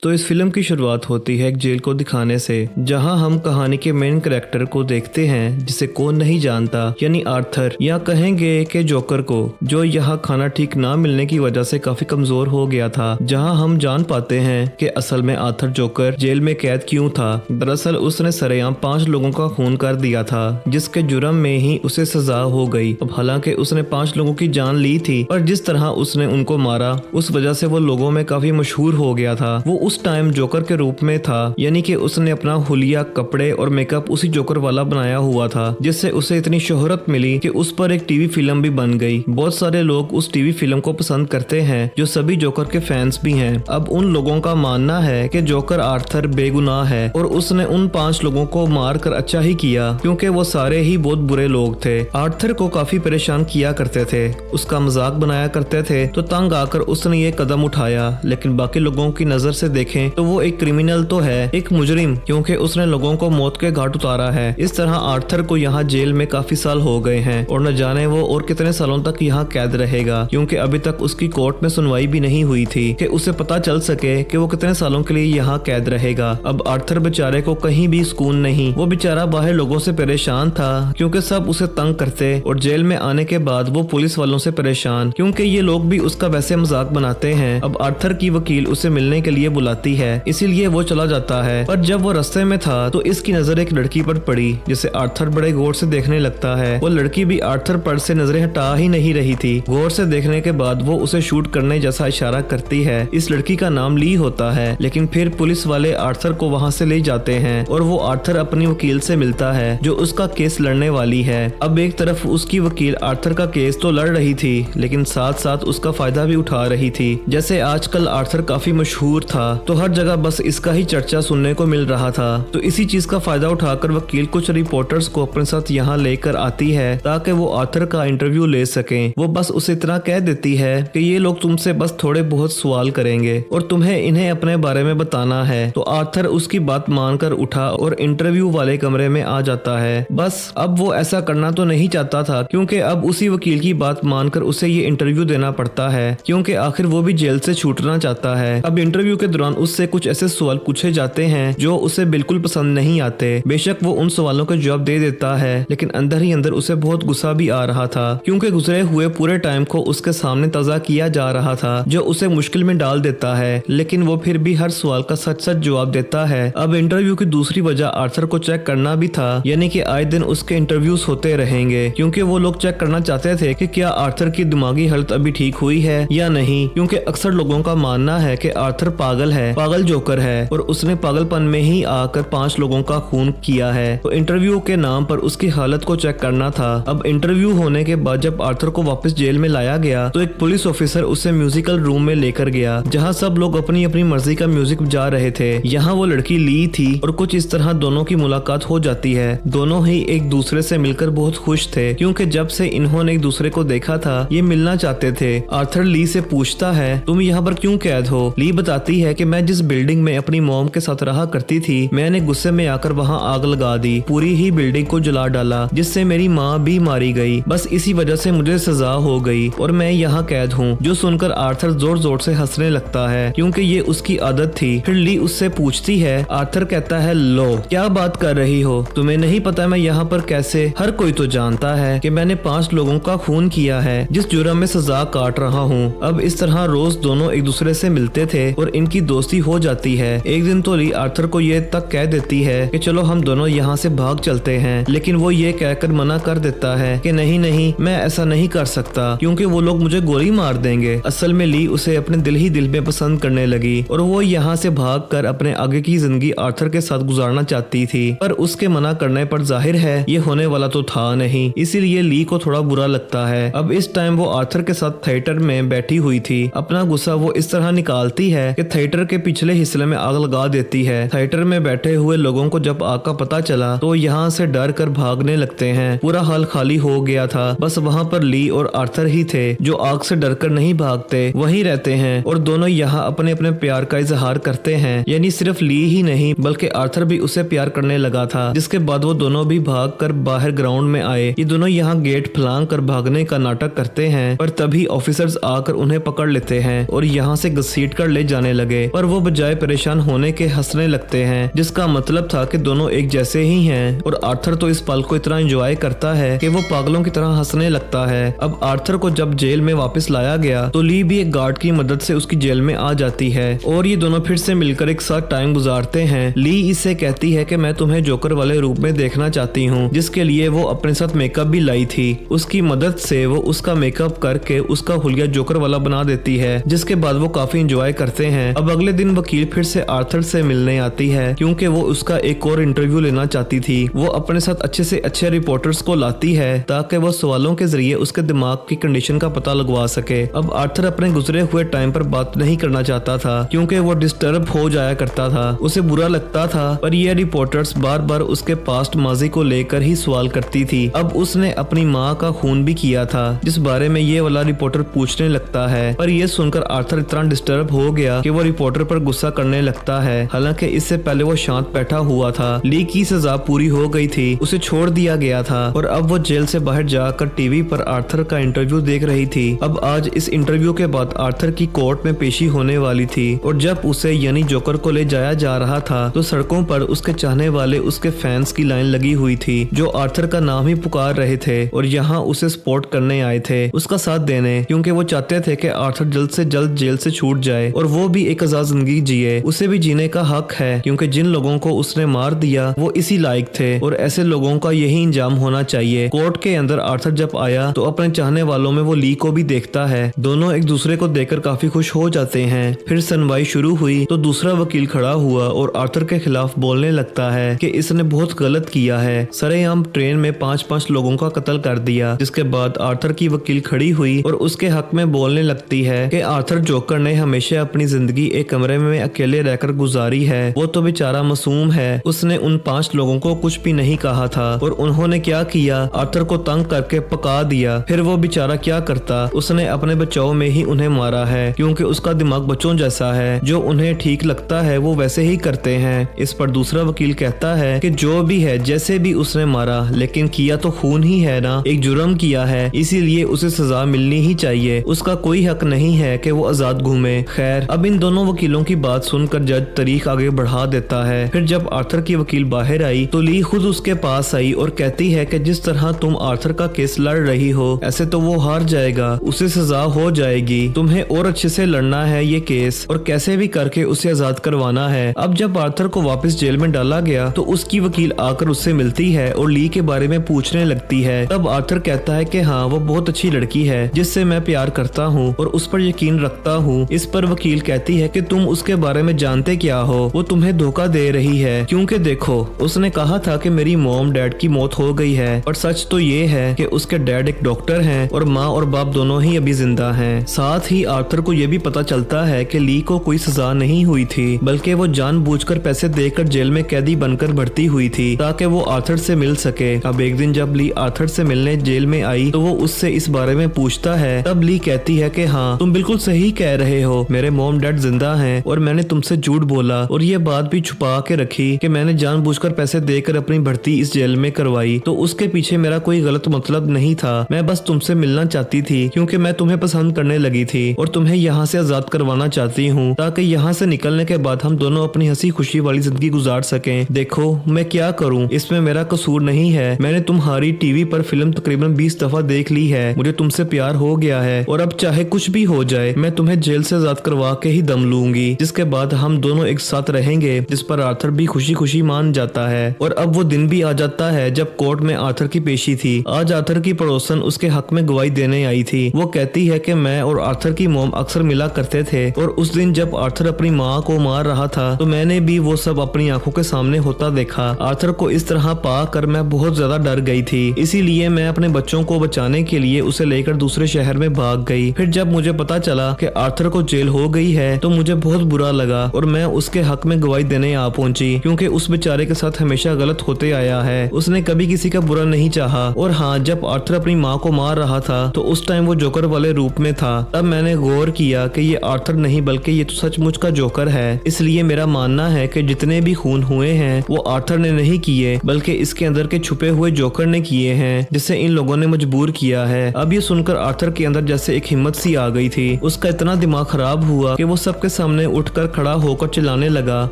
तो इस फिल्म की शुरुआत होती है एक जेल को दिखाने से, जहां हम कहानी के मेन कैरेक्टर को देखते हैं जिसे कौन नहीं जानता, यानी आर्थर, या कहेंगे कि जोकर को, जो यहाँ खाना ठीक ना मिलने की वजह से काफी कमजोर हो गया था। जहां हम जान पाते हैं कि असल में आर्थर जोकर जेल में कैद क्यों था। दरअसल उसने सरेआम 5 लोगों का खून कर दिया था, जिसके जुर्म में ही उसे सजा हो गई। अब हालांकि उसने 5 लोगों की जान ली थी, पर जिस तरह उसने उनको मारा उस वजह से वो लोगों में काफी मशहूर हो गया था। वो उस टाइम जोकर के रूप में था, यानी कि उसने अपना हुलिया, कपड़े और मेकअप उसी जोकर वाला बनाया हुआ था, जिससे उसे इतनी शोहरत मिली कि उस पर एक टीवी फिल्म भी बन गई। बहुत सारे लोग उस टीवी फिल्म को पसंद करते हैं, जो सभी जोकर के फैंस भी हैं। अब उन लोगों का मानना है कि जोकर आर्थर बेगुनाह है और उसने उन 5 लोगों को मार कर अच्छा ही किया, क्योंकि वो सारे ही बहुत बुरे लोग थे। आर्थर को काफी परेशान किया करते थे, उसका मजाक बनाया करते थे, तो तंग आकर उसने ये कदम उठाया। लेकिन बाकी लोगों की नजर से देखें तो वो एक क्रिमिनल तो है, एक मुजरिम, क्योंकि उसने लोगों को मौत के घाट उतारा है। इस तरह आर्थर को यहाँ जेल में काफी साल हो गए हैं और न जाने वो और कितने सालों तक यहाँ कैद रहेगा, क्योंकि अभी तक उसकी कोर्ट में सुनवाई भी नहीं हुई थी कि उसे पता चल सके कि वो कितने सालों के लिए यहाँ कैद रहेगा। अब आर्थर बेचारे को कहीं भी सुकून नहीं। वो बेचारा बाहर लोगों से परेशान था, क्योंकि सब उसे तंग करते, और जेल में आने के बाद वो पुलिस वालों से परेशान, क्योंकि ये लोग भी उसका वैसे मजाक बनाते हैं। अब आर्थर की वकील उसे मिलने के लिए बुलाती है, इसीलिए वो चला जाता है। पर जब वो रास्ते में था तो इसकी नजर एक लड़की पर पड़ी, जिसे आर्थर बड़े गौर से देखने लगता है। वो लड़की भी आर्थर पर से नजरें हटा ही नहीं रही थी। गौर से देखने के बाद वो उसे शूट करने जैसा इशारा करती है। इस लड़की का नाम ली होता है, लेकिन फिर पुलिस वाले आर्थर को वहाँ से ले जाते हैं और वो आर्थर अपनी वकील से मिलता है, जो उसका केस लड़ने वाली है। अब एक तरफ उसकी वकील आर्थर का केस तो लड़ रही थी, लेकिन साथ साथ उसका फायदा भी उठा रही थी। जैसे आजकल आर्थर काफी मशहूर था, तो हर जगह बस इसका ही चर्चा सुनने को मिल रहा था। तो इसी चीज का फायदा उठाकर वकील कुछ रिपोर्टर्स को अपने साथ यहाँ लेकर आती है, ताकि वो आर्थर का इंटरव्यू ले सकें। वो बस उसे इतना कह देती है कि ये लोग तुमसे बस थोड़े बहुत सवाल करेंगे और तुम्हें इन्हें अपने बारे में बताना है। तो आर्थर उसकी बात मानकर उठा और इंटरव्यू वाले कमरे में आ जाता है। बस अब वो ऐसा करना तो नहीं चाहता था, क्योंकि अब उसी वकील की बात मानकर उसे ये इंटरव्यू देना पड़ता है, क्योंकि आखिर वो भी जेल से छूटना चाहता है। अब इंटरव्यू के दौरान उससे कुछ ऐसे सवाल पूछे जाते हैं जो उसे बिल्कुल पसंद नहीं आते। बेशक वो उन सवालों का जवाब दे देता है, लेकिन अंदर ही अंदर उसे बहुत गुस्सा भी आ रहा था, क्योंकि गुजरे हुए पूरे टाइम को उसके सामने ताज़ा किया जा रहा था, जो उसे मुश्किल में डाल देता है। लेकिन वो फिर भी हर सवाल का सच सच जवाब देता है। अब इंटरव्यू की दूसरी वजह आर्थर को चेक करना भी था, यानी कि आए दिन उसके इंटरव्यूज होते रहेंगे, क्योंकि वो लोग चेक करना चाहते थे कि क्या आर्थर की दिमागी हालत अभी ठीक हुई है या नहीं, क्योंकि अक्सर लोगों का मानना है कि आर्थर पागल है, पागल जोकर है, और उसने पागलपन में ही आकर 5 लोगों का खून किया है। तो इंटरव्यू के नाम पर उसकी हालत को चेक करना था। अब इंटरव्यू होने के बाद जब आर्थर को वापस जेल में लाया गया, तो एक पुलिस ऑफिसर उसे म्यूजिकल रूम में लेकर गया, जहाँ सब लोग अपनी अपनी मर्जी का म्यूजिक बजा रहे थे। यहाँ वो लड़की ली थी और कुछ इस तरह दोनों की मुलाकात हो जाती है। दोनों ही एक दूसरे से मिलकर बहुत खुश थे, क्योंकि जब से इन्होंने एक दूसरे को देखा था ये मिलना चाहते थे। आर्थर ली से पूछता है, तुम यहाँ पर क्यों कैद हो? ली बताती है कि मैं जिस बिल्डिंग में अपनी मॉम के साथ रहा करती थी, मैंने गुस्से में आकर वहाँ आग लगा दी, पूरी ही बिल्डिंग को जला डाला, जिससे मेरी माँ भी मारी गई। बस इसी वजह से मुझे सजा हो गई और मैं यहाँ कैद हूँ। जो सुनकर आर्थर जोर जोर से हंसने लगता है, क्योंकि ये उसकी आदत थी। फिर ली उससे पूछती है, आर्थर कहता है, लो क्या बात कर रही हो? तुम्हें नहीं पता मैं यहाँ पर कैसे? हर कोई तो जानता है कि मैंने 5 लोगों का खून किया है, जिस जुर्म में सजा काट रहा हूँ। अब इस तरह रोज दोनों एक दूसरे से मिलते थे और इनकी दोस्ती हो जाती है। एक दिन तो ली आर्थर को ये तक कह देती है कि चलो हम दोनों यहाँ से भाग चलते हैं, लेकिन वो ये कहकर मना कर देता है कि नहीं नहीं, मैं ऐसा नहीं कर सकता, क्योंकि वो लोग मुझे गोली मार देंगे। असल में ली उसे अपने दिल ही दिल में पसंद करने लगी और वो यहाँ से भागकर अपने आगे की जिंदगी आर्थर के साथ गुजारना चाहती थी, पर उसके मना करने पर जाहिर है ये होने वाला तो था नहीं, इसीलिए ली को थोड़ा बुरा लगता है। अब इस टाइम वो आर्थर के साथ थिएटर में बैठी हुई थी। अपना गुस्सा वो इस तरह निकालती है कि थिएटर के पिछले हिस्से में आग लगा देती है। थिएटर में बैठे हुए लोगों को जब आग का पता चला तो यहाँ से डर कर भागने लगते हैं। पूरा हाल खाली हो गया था, बस वहाँ पर ली और आर्थर ही थे, जो आग से डरकर नहीं भागते, वहीं रहते हैं और दोनों यहाँ अपने अपने प्यार का इजहार करते हैं। यानी सिर्फ ली ही नहीं बल्कि आर्थर भी उसे प्यार करने लगा था, जिसके बाद वो दोनों भी भाग कर बाहर ग्राउंड में आए। ये दोनों यहाँ गेट फलांग कर भागने का नाटक करते हैं, पर तभी ऑफिसर्स आकर उन्हें पकड़ लेते हैं और यहाँ से घसीट कर ले जाने लगे। पर वो बजाय परेशान होने के हंसने लगते हैं, जिसका मतलब था कि दोनों एक जैसे ही हैं। और आर्थर तो इस पल को इतना एंजॉय करता है कि वो पागलों की तरह हंसने लगता है। अब आर्थर को जब जेल में वापस लाया गया तो ली भी एक गार्ड की मदद से उसकी जेल में आ जाती है और ये दोनों फिर से मिलकर एक साथ टाइम गुजारते हैं। ली इससे कहती है कि मैं तुम्हें जोकर वाले रूप में देखना चाहती हूँ, जिसके लिए वो अपने साथ मेकअप भी लाई थी। उसकी मदद से वो उसका मेकअप करके उसका हुलिया जोकर वाला बना देती है, जिसके बाद वो काफी एंजॉय करते हैं। अब अगले दिन वकील फिर से आर्थर से मिलने आती है क्योंकि वो उसका एक और इंटरव्यू लेना चाहती थी। वो अपने साथ अच्छे से अच्छे रिपोर्टर्स को लाती है ताकि वो सवालों के जरिए उसके दिमाग की कंडीशन का पता लगवा सके। अब आर्थर अपने गुजरे हुए टाइम पर बात नहीं करना चाहता था क्योंकि वो डिस्टर्ब हो जाया करता था, उसे बुरा लगता था, पर ये रिपोर्टर्स बार बार उसके पास्ट माजी को लेकर ही सवाल करती थी। अब उसने अपनी माँ का खून भी किया था, जिस बारे में ये वाला रिपोर्टर पूछने लगता है, पर यह सुनकर आर्थर इतना डिस्टर्ब हो गया कि वो रिपोर्टर पर गुस्सा करने लगता है। हालांकि इससे पहले वो शांत बैठा हुआ था। ली की सजा पूरी हो गई थी, उसे छोड़ दिया गया था और अब वो जेल से बाहर जाकर टीवी पर आर्थर का इंटरव्यू देख रही थी। अब आज इस इंटरव्यू के बाद आर्थर की कोर्ट में पेशी होने वाली थी और जब उसे यानी जोकर को ले जाया जा रहा था तो सड़कों पर उसके चाहने वाले उसके फैंस की लाइन लगी हुई थी जो आर्थर का नाम ही पुकार रहे थे और यहाँ उसे सपोर्ट करने आए थे, उसका साथ देने, क्योंकि वो चाहते थे कि आर्थर जल्द से जल्द जेल से छूट जाए और वो भी एक आजाद जिंदगी जिए। उसे भी जीने का हक है क्योंकि जिन लोगों को उसने मार दिया वो इसी लायक थे और ऐसे लोगों का यही इंजाम होना चाहिए। कोर्ट के अंदर आर्थर जब आया तो अपने चाहने वालों में वो ली को भी देखता है। दोनों एक दूसरे को देखकर काफी खुश हो जाते हैं। फिर सुनवाई शुरू हुई तो दूसरा वकील खड़ा हुआ और आर्थर के खिलाफ बोलने लगता है कि इसने बहुत गलत किया है, सरेआम ट्रेन में 5-5 लोगों का कत्ल कर दिया। जिसके बाद आर्थर की वकील खड़ी हुई और उसके हक में बोलने लगती है कि आर्थर जोकर ने हमेशा अपनी जिंदगी एक कमरे में अकेले रहकर गुजारी है, वो तो बेचारा मासूम है, उसने उन 5 लोगों को कुछ भी नहीं कहा था और उन्होंने क्या किया, आर्थर को तंग करके पका दिया। फिर वो बेचारा क्या करता, उसने अपने बचाव में ही उन्हें मारा है क्योंकि उसका दिमाग बच्चों जैसा है, जो उन्हें ठीक लगता है वो वैसे ही करते हैं। इस पर दूसरा वकील कहता है कि जो भी है, जैसे भी उसने मारा, लेकिन किया तो खून ही है ना, एक जुर्म किया है, इसीलिए उसे सजा मिलनी ही चाहिए, उसका कोई हक नहीं है कि वो आजाद घूमे। खैर, अब इन दोनों वकीलों की बात सुनकर जज तारीख आगे बढ़ा देता है। फिर जब आर्थर की वकील बाहर आई तो ली खुद उसके पास आई और कहती है कि जिस तरह तुम आर्थर का केस लड़ रही हो ऐसे तो वो हार जाएगा, उसे सजा हो जाएगी, तुम्हें और अच्छे से लड़ना है ये केस और कैसे भी करके उसे आजाद करवाना है। अब जब आर्थर को वापस जेल में डाला गया तो उसकी वकील आकर उससे मिलती है और ली के बारे में पूछने लगती है। तब आर्थर कहता है कि हाँ, वो बहुत अच्छी लड़की है जिससे मैं प्यार करता हूँ और उस पर यकीन रखता हूँ। इस पर वकील कहती है कि तुम उसके बारे में जानते क्या हो, वो तुम्हें धोखा दे रही है, क्योंकि देखो उसने कहा था कि मेरी मॉम डैड की मौत हो गई है, पर सच तो ये है कि उसके डैड एक डॉक्टर हैं और माँ और बाप दोनों ही अभी जिंदा हैं। साथ ही आर्थर को ये भी पता चलता है कि ली को कोई सजा नहीं हुई थी, बल्कि वो जानबूझकर पैसे देकर जेल में कैदी बनकर भर्ती हुई थी ताकि वो आर्थर से मिल सके। अब एक दिन जब ली आर्थर से मिलने जेल में आई तो वो उससे इस बारे में पूछता है। तब ली कहती है कि हाँ, तुम बिल्कुल सही कह रहे हो, मेरे मॉम डैड जिंदा हैं और मैंने तुमसे झूठ बोला और ये बात भी छुपा के रखी कि मैंने जानबूझकर पैसे देकर अपनी भर्ती इस जेल में करवाई, तो उसके पीछे मेरा कोई गलत मतलब नहीं था। मैं बस तुमसे मिलना चाहती थी क्योंकि मैं तुम्हें पसंद करने लगी थी और तुम्हें यहाँ से आजाद करवाना चाहती हूँ ताकि यहाँ से निकलने के बाद हम दोनों अपनी हंसी खुशी वाली जिंदगी गुजार सकें। देखो मैं क्या करूँ, इसमें मेरा कसूर नहीं है, मैंने तुम्हारी टीवी पर फिल्म तकरीबन 20 दफा देख ली है, मुझे तुमसे प्यार हो गया है और अब चाहे कुछ भी हो जाए मैं तुम्हें जेल से आजाद करवा के ही दम लूंगी, जिसके बाद हम दोनों एक साथ रहेंगे। जिस पर आर्थर भी खुशी खुशी मान जाता है और अब वो दिन भी आ जाता है जब कोर्ट में आर्थर की पेशी थी। आज आर्थर की पड़ोसन उसके हक में गवाही देने आई थी। वो कहती है कि मैं और आर्थर की मॉम अक्सर मिला करते थे और उस दिन जब आर्थर अपनी माँ को मार रहा था तो मैंने भी वो सब अपनी आंखों के सामने होता देखा। आर्थर को इस तरह पा कर मैं बहुत ज्यादा डर गई थी, इसीलिए मैं अपने बच्चों को बचाने के लिए उसे लेकर दूसरे शहर में भाग गई। फिर जब मुझे पता चला कि आर्थर को जेल हो गई है तो मुझे बहुत बुरा लगा और मैं उसके हक में गवाही देने आ पहुंची क्योंकि उस बेचारे के साथ हमेशा गलत होते आया है, उसने कभी किसी का बुरा नहीं चाहा। और हाँ, जब आर्थर अपनी माँ को मार रहा था तो उस टाइम वो जोकर वाले रूप में था। तब मैंने गौर किया कि ये आर्थर नहीं बल्कि ये तो सचमुच का जोकर है। इसलिए मेरा मानना है कि जितने भी खून हुए हैं वो आर्थर ने नहीं किए बल्कि इसके अंदर के छुपे हुए जोकर ने किए हैं, जिसे इन लोगों ने मजबूर किया है। अब ये सुनकर आर्थर के अंदर जैसे एक हिम्मत सी आ गई थी, उसका इतना दिमाग खराब हुआ कि वो सबके सामने उठकर खड़ा होकर चिल्लाने लगा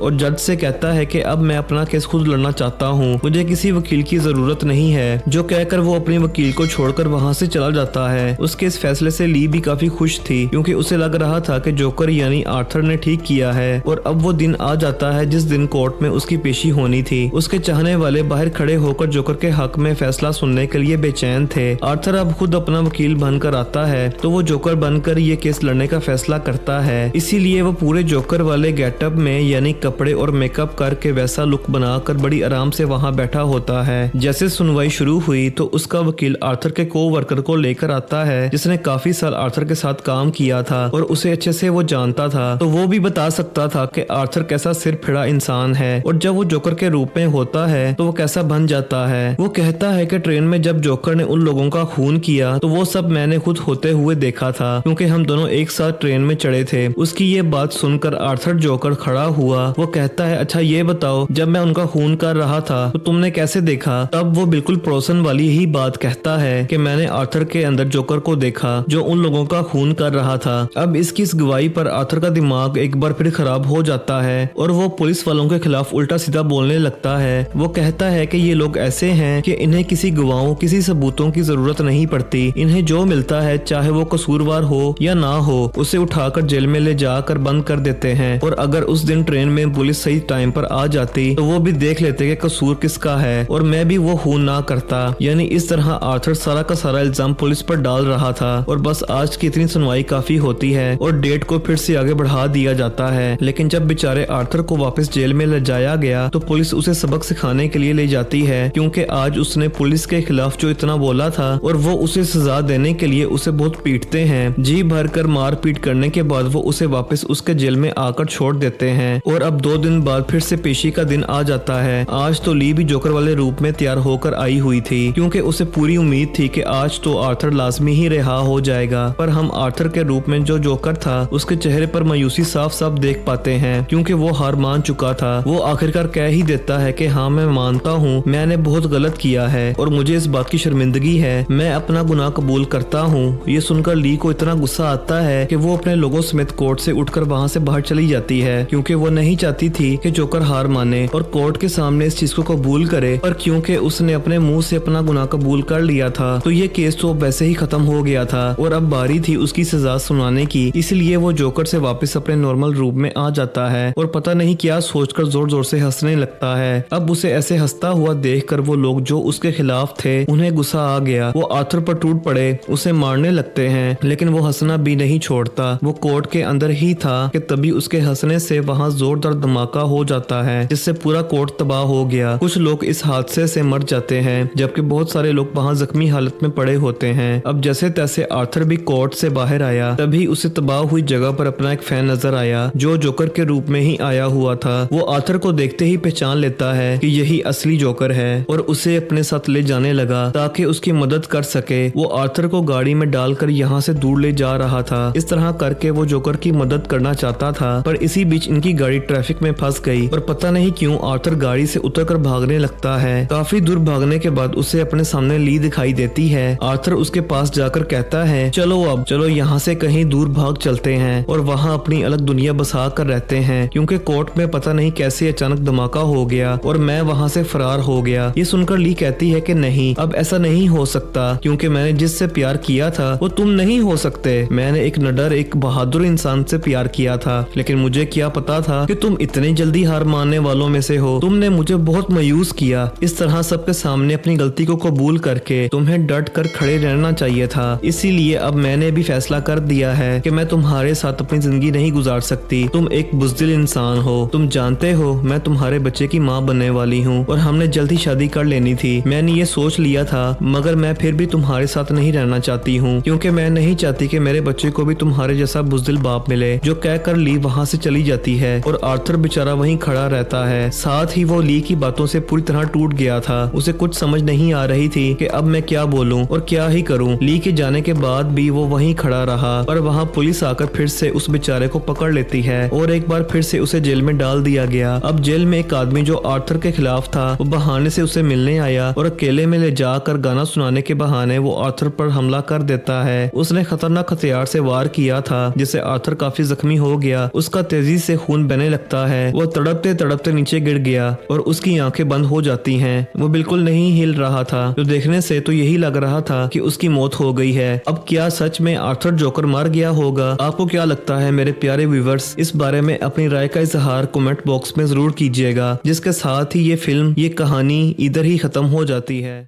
और जज से कहता है कि अब मैं अपना केस खुद लड़ना चाहता हूँ, मुझे किसी वकील की जरूरत नहीं है। जो कहकर वो अपने वकील को छोड़कर वहाँ से चला जाता है। उसके इस फैसले से ली भी काफी खुश थी क्योंकि उसे लग रहा था कि जोकर यानी आर्थर ने ठीक किया है। और अब वो दिन आ जाता है जिस दिन कोर्ट में उसकी पेशी होनी थी। उसके चाहने वाले बाहर खड़े होकर जोकर के हक में फैसला सुनने के लिए बेचैन थे। आर्थर अब खुद अपना वकील बनकर आता है तो वो जोकर बनकर ये केस लड़ने का फैसला करता है। इसीलिए वो पूरे जोकर वाले गेटअप में यानी कपड़े और मेकअप करके वैसा लुक बनाकर बड़ी आराम से वहाँ बैठा होता है। जैसे सुनवाई शुरू हुई तो उसका वकील आर्थर के को-वर्कर को लेकर आता है जिसने काफी साल आर्थर के साथ काम किया था और उसे अच्छे से वो जानता था, तो वो भी बता सकता था कि आर्थर कैसा सिर फिरा इंसान है और जब वो जोकर के रूप में होता है तो वो कैसा बन जाता है। वो कहता है कि ट्रेन में जब जोकर ने उन लोगों का खून किया तो वो सब मैंने खुद होते हुए देखा था क्योंकि हम दोनों एक साथ ट्रेन में चढ़े थे। उसकी ये बात सुनकर आर्थर जोकर खड़ा हुआ। वो कहता है अच्छा ये बताओ जब मैं उनका खून कर रहा था तो तुमने कैसे देखा? तब वो बिल्कुल पड़ोसन वाली ही बात कहता है कि मैंने आर्थर के अंदर जोकर को देखा जो उन लोगों का खून कर रहा था। अब इसकी इस गवाही पर आर्थर का दिमाग एक बार फिर खराब हो जाता है और वो पुलिस वालों के खिलाफ उल्टा सीधा बोलने लगता है। वो कहता है कि ये लोग ऐसे हैं कि इन्हें किसी गवाहों किसी सबूतों की जरूरत नहीं पड़ती। इन्हें जो मिलता है चाहे वो कसूरवार हो या ना हो उसे उठाकर जेल में ले जाकर बंद कर देते हैं। और अगर उस दिन ट्रेन में पुलिस सही टाइम पर आ जाती तो वो भी देख लेते कि कसूर किसका है और मैं भी वो खून ना करता। यानी इस तरह आर्थर सारा का सारा इल्जाम पुलिस पर डाल रहा था और बस आज की इतनी सुनवाई काफी होती है और डेट को फिर से आगे बढ़ा दिया जाता है। लेकिन जब बेचारे आर्थर को वापस जेल में ले जाया गया तो पुलिस उसे सबक सिखाने के लिए ले जाती है क्योंकि आज उसने पुलिस के खिलाफ जो इतना बोला था और वो उसे सजा देने के लिए उसे बहुत पीटते हैं। जी भर कर मार पीट करने के बाद वो उसे वापस उसके जेल में आकर छोड़ देते हैं। और अब 2 दिन बाद फिर से पेशी का दिन आ जाता है। आज तो ली भी जोकर वाले रूप में तैयार होकर आई हुई थी क्योंकि उसे पूरी उम्मीद थी कि आज तो आर्थर लाजमी ही रिहा हो जाएगा। पर हम आर्थर के रूप में जो जोकर था उसके चेहरे पर मायूसी साफ साफ देख पाते हैं क्योंकि वो हार मान चुका था। वो आखिरकार कह ही देता है कि हाँ मैं मानता हूँ मैंने बहुत गलत किया है और मुझे इस बात की शर्मिंदगी है, मैं अपना गुनाह कबूल करता हूँ। ये सुनकर ली को इतना गुस्सा आता है कि वो अपने लोगों समेत कोर्ट से उठकर वहाँ से बाहर चली जाती है क्योंकि वो नहीं चाहती थी कि जोकर हार माने और कोर्ट के सामने इस चीज को कबूल करे। पर क्योंकि उसने अपने मुंह से अपना गुनाह कबूल कर लिया था तो ये केस तो वैसे ही खत्म हो गया था और अब बारी थी उसकी सजा सुनाने की। इसलिए वो जोकर से वापस अपने नॉर्मल रूप में आ जाता है और पता नहीं क्या सोचकर जोर जोर से हंसने लगता है। अब उसे ऐसे हंसता हुआ देखकर वो लोग जो उसके खिलाफ थे उन्हें गुस्सा आ गया। वो आर्थर पर टूट पड़े, उसे मारने लगते हैं लेकिन वो हंसना भी नहीं छोड़ता। वो कोर्ट के अंदर ही था कि तभी उसके हंसने से वहाँ जोरदार धमाका हो जाता है जिससे पूरा कोर्ट तबाह हो गया। कुछ लोग इस हादसे से मर जाते हैं जबकि बहुत सारे लोग वहाँ जख्मी हालत में पड़े होते हैं। अब जैसे तैसे आर्थर भी कोर्ट से बाहर आया तभी उसे तबाह हुई जगह पर अपना एक फैन नजर आया जो जोकर के रूप में ही आया हुआ था। वो आर्थर को देखते ही पहचान लेता है कि यही असली जोकर है और उसे अपने साथ ले जाने लगा ताकि उसकी मदद कर सके। वो आर्थर को गाड़ी में डालकर यहाँ से दूर ले जा रहा था। इस तरह करके वो जोकर की मदद करना चाहता था पर इसी बीच इनकी गाड़ी ट्रैफिक में फंस गई और पता नहीं क्यों आर्थर गाड़ी से उतरकर भागने लगता है। काफी दूर भागने के बाद उसे अपने सामने ली दिखाई देती है। आर्थर उसके पास जाकर कहता है चलो यहाँ से कहीं दूर भाग चलते हैं और वहाँ अपनी अलग दुनिया बसा कर रहते हैं क्योंकि कोर्ट में पता नहीं कैसे अचानक धमाका हो गया और मैं वहाँ से फरार हो गया। ये सुनकर ली कहती है कि नहीं अब ऐसा नहीं हो सकता क्योंकि मैंने जिससे प्यार किया था वो तुम नहीं हो सकते। मैंने एक निडर एक बहादुर इंसान से प्यार किया था लेकिन मुझे क्या पता था कि तुम इतने जल्दी हार मानने वालों में से हो। तुमने मुझे बहुत मायूस किया। इस तरह सबके सामने अपनी गलती को कबूल करके तुम्हें डट कर खड़े रहना चाहिए था। इसीलिए अब मैंने भी फैसला कर दिया है कि मैं तुम्हारे साथ अपनी जिंदगी नहीं गुजार सकती। तुम एक बुज़दिल इंसान हो। तुम जानते हो मैं तुम्हारे बच्चे की माँ बनने वाली हूँ और हमने जल्दी शादी कर लेनी थी। मैंने ये सोच लिया था मगर मैं फिर भी तुम्हारे साथ नहीं रहना चाहती हूँ क्योंकि मैं नहीं चाहती कि मेरे बच्चे को भी तुम्हारे जैसा बुज़दिल बाप मिले। जो कहकर ली वहाँ से चली जाती है और आर्थर बेचारा वहीं खड़ा रहता है। साथ ही वो ली की बातों से पूरी तरह टूट गया था। उसे कुछ समझ नहीं आ रही थी कि अब मैं क्या बोलूं और क्या ही करूं। ली के जाने के बाद भी वो वहीं खड़ा रहा पर वहाँ पुलिस आकर फिर से उस बेचारे को पकड़ लेती है और एक बार फिर से उसे जेल में डाल दिया गया। अब जेल में एक आदमी जो आर्थर के खिलाफ था वो बहाने से उसे मिलने आया और अकेले में ले जाकर गाना सुनाने के बहाने वो आर्थर पर हमला कर देता है। उसने खतरनाक हथियार से वार किया था जिससे आर्थर काफी जख्मी जख्मी हो गया, उसका तेजी से खून बहने लगता है। वो तड़पते तड़पते नीचे गिर गया और उसकी आंखें बंद हो जाती हैं। वो बिल्कुल नहीं हिल रहा था, जो देखने से तो यही लग रहा था कि उसकी मौत हो गई है। अब क्या सच में आर्थर जोकर मर गया होगा? आपको क्या लगता है मेरे प्यारे व्यूवर्स? इस बारे में अपनी राय का इजहार कमेंट बॉक्स में जरूर कीजिएगा, जिसके साथ ही ये फिल्म, ये कहानी इधर ही खत्म हो जाती है।